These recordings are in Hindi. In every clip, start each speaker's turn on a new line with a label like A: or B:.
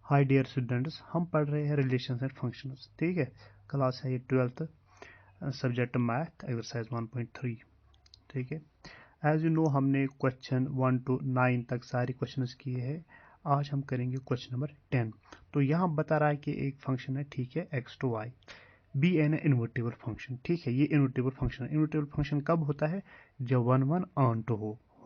A: हाय डियर स्टूडेंट्स, हम पढ़ रहे हैं रिलेशंस एंड फंक्शंस। ठीक है, क्लास है ये 12th, सब्जेक्ट मैथ, एक्सरसाइज 1.3। ठीक है, एज यू नो हमने क्वेश्चन 1 to 9 तक सारे क्वेश्चंस किए हैं। आज हम करेंगे क्वेश्चन नंबर 10। तो यहाँ बता रहा है कि एक फंक्शन है, ठीक है, x to y, be an invertible function. ठीक है, ये इन्वर्टेबल फंक्शन है। इन्वर्टेबल फंक्शन कब होता है? जब 1 ऑन टू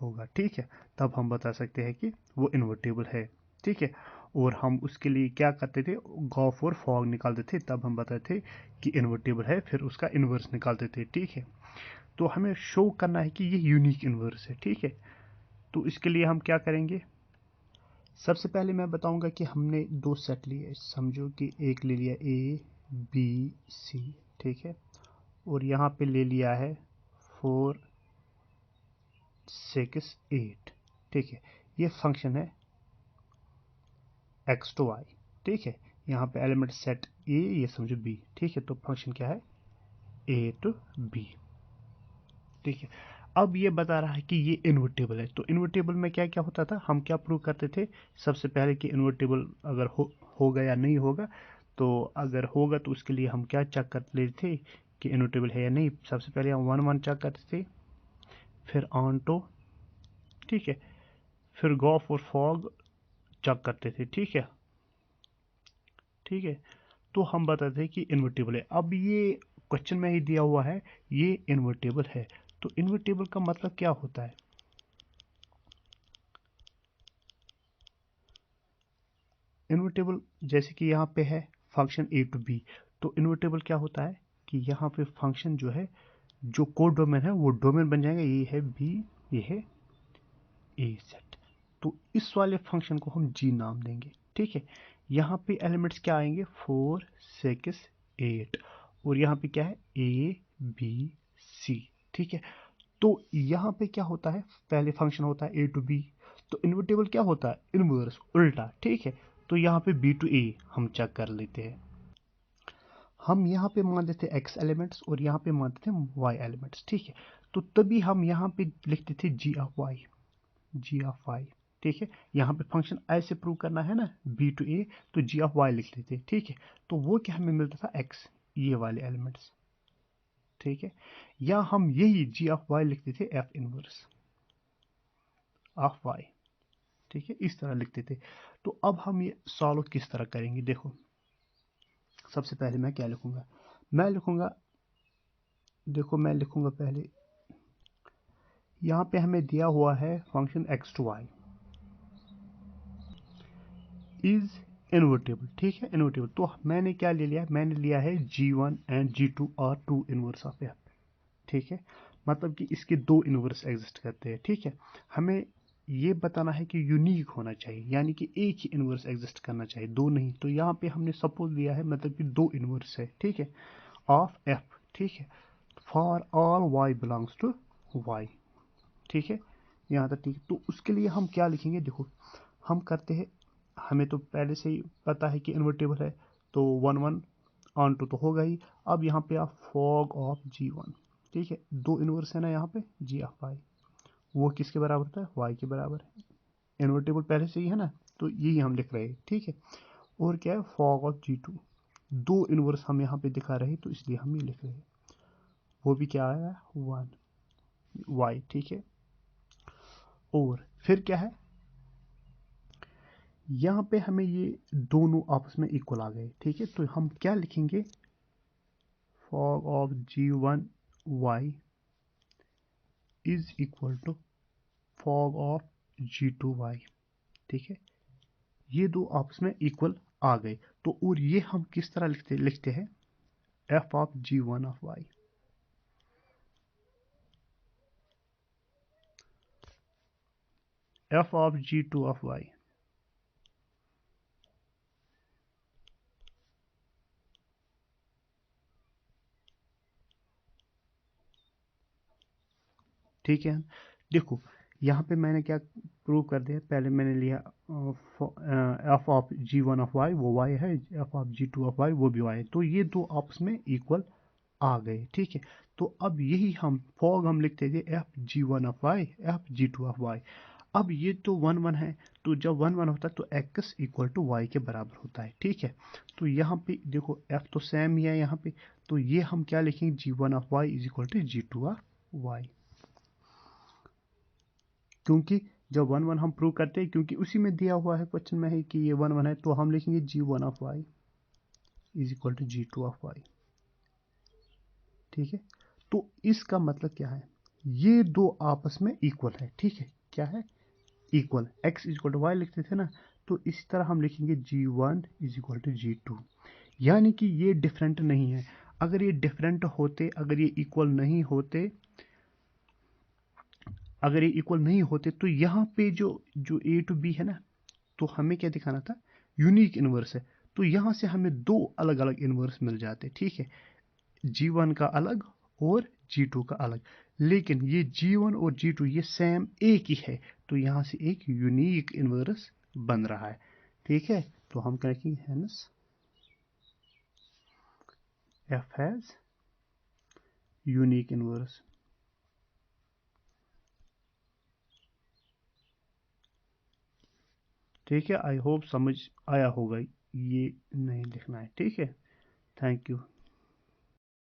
A: होगा। ठीक है, तब हम बता सकते हैं कि वो इन्वर्टेबल है। ठीक है, और हम उसके लिए क्या करते थे? गॉफ और फॉग निकालते थे, तब हम बताते थे कि इन्वर्टेबल है, फिर उसका इन्वर्स निकालते थे। ठीक है, तो हमें शो करना है कि ये यूनिक इन्वर्स है। ठीक है, तो इसके लिए हम क्या करेंगे? सबसे पहले मैं बताऊंगा कि हमने दो सेट लिए। समझो कि एक ले लिया ए बी सी, ठीक है, और यहाँ पे ले लिया है 4 6 8। ठीक है, ये फंक्शन है एक्स टू वाई। ठीक है, यहाँ पे एलिमेंट सेट ए, ये समझो बी। ठीक है, तो फंक्शन क्या है? ए टू बी। ठीक है, अब ये बता रहा है कि ये इन्वर्टेबल है। तो इन्वर्टेबल में क्या क्या होता था, हम क्या प्रूव करते थे? सबसे पहले कि इन्वर्टेबल अगर होगा या नहीं होगा। तो अगर होगा तो उसके लिए हम क्या चेक कर लेते थे कि इन्वर्टेबल है या नहीं। सबसे पहले हम 1 चेक करते थे, फिर ऑन टू, ठीक है, फिर गॉफ और फॉग चेक करते थे। ठीक है, ठीक है, तो हम बताते हैं कि इन्वर्टेबल है। अब ये क्वेश्चन में ही दिया हुआ है ये इन्वर्टेबल है। तो इन्वर्टेबल का मतलब क्या होता है? इन्वर्टेबल जैसे कि यहाँ पे है फंक्शन ए टू बी, तो इन्वर्टेबल क्या होता है कि यहाँ पे फंक्शन जो है, जो कोड डोमेन है वो डोमेन बन जाएगा। ये है बी, ये है ए सेट। तो इस वाले फंक्शन को हम जी नाम देंगे। ठीक है, यहाँ पे एलिमेंट्स क्या आएंगे? 4 6 8, और यहाँ पे क्या है? A B C. ठीक है, तो यहाँ पे क्या होता है? पहले फंक्शन होता है ए टू बी, तो इन्वर्टेबल क्या होता है? इनवर्स, उल्टा। ठीक है, तो यहाँ पे बी टू ए हम चेक कर लेते हैं। हम यहाँ पे मानते थे एक्स एलिमेंट्स और यहाँ पे मानते थे वाई एलिमेंट्स। ठीक है, तो तभी हम यहाँ पे लिखते थे G of Y, G of Y. ठीक है, यहाँ पे फंक्शन ऐसे प्रूव करना है ना, बी टू ए, तो जी ऑफ वाई लिख लेते। ठीक है, तो वो क्या हमें मिलता था? एक्स, ये वाले एलिमेंट्स। ठीक है, या हम यही जी ऑफ वाई लिखते थे एफ इनवर्स ऑफ वाई। ठीक है, इस तरह लिखते थे। तो अब हम ये सॉल्व किस तरह करेंगे? देखो, सबसे पहले मैं क्या लिखूंगा? मैं लिखूंगा, देखो मैं लिखूंगा पहले, यहाँ पे हमें दिया हुआ है function x to y is invertible. ठीक है, इन्वर्टेबल। तो मैंने क्या ले लिया? मैंने लिया है G1 and G2 are two inverse of f. ठीक है, मतलब कि इसके दो इनवर्स एग्जिस्ट करते हैं। ठीक है, हमें ये बताना है कि यूनिक होना चाहिए, यानी कि एक ही इनवर्स एग्जिस्ट करना चाहिए, दो नहीं। तो यहाँ पे हमने सपोज लिया है, मतलब कि दो इनवर्स है। ठीक है, ऑफ एफ। ठीक है, for all y belongs to y. ठीक है, यहाँ तक ठीक है। तो उसके लिए हम क्या लिखेंगे? देखो, हम करते हैं, हमें तो पहले से ही पता है कि इन्वर्टेबल है, तो 1 ऑन टू तो होगा ही। अब यहाँ पे आप फॉग ऑफ G1। ठीक है, दो इनवर्स है ना यहाँ पे, जी ऑफ वाई, वो किसके बराबर होता है? वाई के बराबर है। इन्वर्टेबल पहले से ही है ना, तो यही हम लिख रहे हैं। ठीक है, और क्या है? Fog of G2। दो इनवर्स हम यहाँ पे दिखा रहे हैं, तो इसलिए हम ये लिख रहे हैं। वो भी क्या आया? 1 वाई। ठीक है, और फिर क्या है? यहाँ पे हमें ये दोनों आपस में इक्वल आ गए। ठीक है, तो हम क्या लिखेंगे? Fog of G1 y is equal to fog of G2 y. ठीक है, ये दो आपस में इक्वल आ गए। तो और ये हम किस तरह लिखते हैं? F of G1 of y, f of G2 of Y. ठीक है, देखो यहाँ पे मैंने क्या प्रूव कर दिया? पहले मैंने लिया f of G1 of y, वो वाई है, f of G2 of y, वो भी वाई है। तो ये दो आपस में इक्वल आ गए। ठीक है, तो अब यही हम फॉग हम लिखते थे f G1 of y, f G2 of y. अब ये तो 1 1 है, तो जब 1 1 होता है तो x इक्वल टू वाई के बराबर होता है, ठीक है। तो यहाँ पे देखो f तो सेम ही है यहाँ पे, तो ये हम क्या लिखेंगे, g1 of y is equal to g2 of y, क्योंकि जब 1 1 हम प्रूव करते हैं, क्योंकि उसी में दिया हुआ है क्वेश्चन में है कि ये 1 1 है, तो हम लिखेंगे g1 of y is equal to g2 of y, ठीक है। तो इसका मतलब क्या है, ये दो आपस में इक्वल है, ठीक है, क्या है, equal, x is equal to y लिखते थे ना, तो इसी तरह हम लिखेंगे g1 is equal to g2, यानी कि ये डिफरेंट नहीं है। अगर ये डिफरेंट होते, अगर ये इक्वल नहीं होते, अगर ये इक्वल नहीं होते, तो यहाँ पे जो जो a टू b है ना, तो हमें क्या दिखाना था, यूनिक इनवर्स है, तो यहाँ से हमें दो अलग अलग इनवर्स मिल जाते, ठीक है, g1 का अलग और g2 का अलग। लेकिन ये g1 और g2 ये सेम एक ही है, तो यहाँ से एक यूनिक इनवर्स बन रहा है, ठीक है। तो हम कहेंगे hence f has unique inverse, ठीक है। आई होप समझ आया होगा, ये नहीं लिखना है, ठीक है। Thank you.